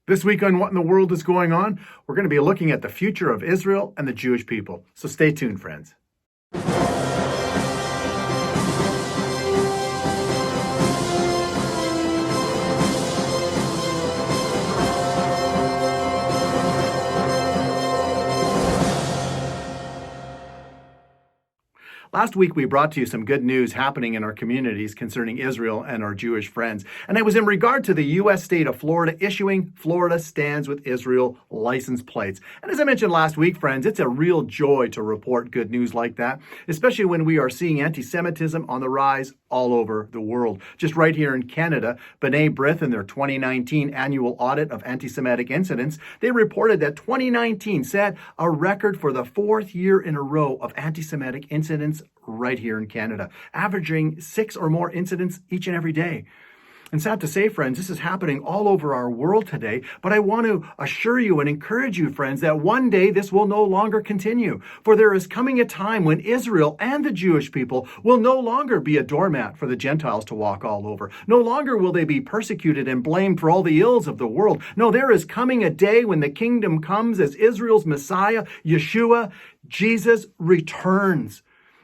This week on What in the World is Going On, we're going to be looking at the future of Israel and the Jewish people. So stay tuned, friends. Last week, we brought to you some good news happening in our communities concerning Israel and our Jewish friends. And it was in regard to the U.S. state of Florida issuing Florida Stands with Israel license plates. And as I mentioned last week, friends, it's a real joy to report good news like that, especially when we are seeing anti-Semitism on the rise all over the world. Just right here in Canada, B'nai B'rith, in their 2019 annual audit of anti-Semitic incidents, they reported that 2019 set a record for the fourth year in a row of anti-Semitic incidents right here in Canada, averaging 6 or more incidents each and every day. And sad to say, friends, this is happening all over our world today, but I want to assure you and encourage you, friends, that one day this will no longer continue. For there is coming a time when Israel and the Jewish people will no longer be a doormat for the Gentiles to walk all over. No longer will they be persecuted and blamed for all the ills of the world. No, there is coming a day when the kingdom comes as Israel's Messiah, Yeshua, Jesus, returns.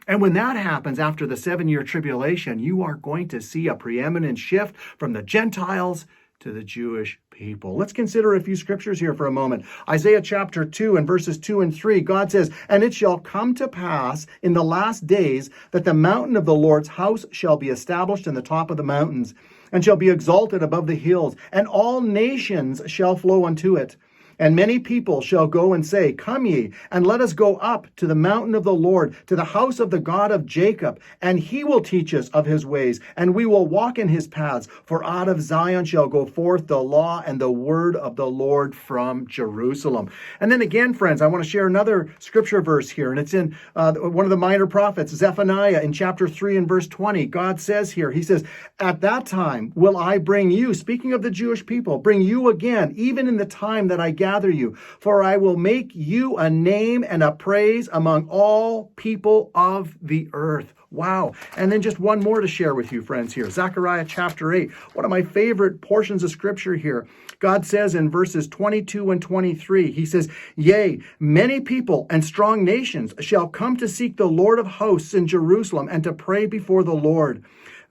And when that happens after the 7-year tribulation, you are going to see a preeminent shift from the Gentiles to the Jewish people. Let's consider a few scriptures here for a moment. Isaiah chapter 2 and verses 2 and 3, God says, "And it shall come to pass in the last days that the mountain of the Lord's house shall be established in the top of the mountains, and shall be exalted above the hills, and all nations shall flow unto it. And many people shall go and say, Come ye, and let us go up to the mountain of the Lord, to the house of the God of Jacob, and he will teach us of his ways, and we will walk in his paths. For out of Zion shall go forth the law and the word of the Lord from Jerusalem." And then again, friends, I want to share another scripture verse here, and it's in one of the minor prophets, Zephaniah, in chapter 3 and verse 20. God says here, he says, "At that time will I bring you," speaking of the Jewish people, "bring you again, even in the time that I gather you, for I will make you a name and a praise among all people of the earth." Wow. And then just one more to share with you, friends, here. Zechariah chapter 8, one of my favorite portions of scripture here. God says in verses 22 and 23, he says, "Yea, many people and strong nations shall come to seek the Lord of hosts in Jerusalem and to pray before the Lord.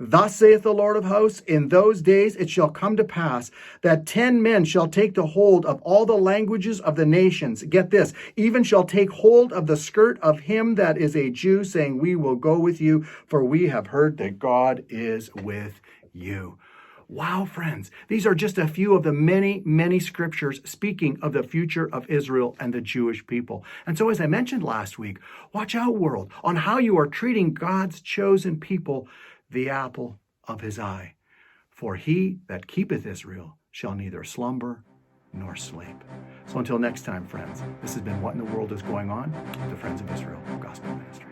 Thus saith the Lord of hosts, in those days it shall come to pass that 10 men shall take the hold of all the languages of the nations." Get this, "even shall take hold of the skirt of him that is a Jew, saying, We will go with you, for we have heard that God is with you." Wow, friends, these are just a few of the many, many scriptures speaking of the future of Israel and the Jewish people. And so, as I mentioned last week, watch out, world, on how you are treating God's chosen people, the apple of his eye. For he that keepeth Israel shall neither slumber nor sleep. So until next time, friends, this has been What in the World is Going On with the Friends of Israel Gospel Ministry.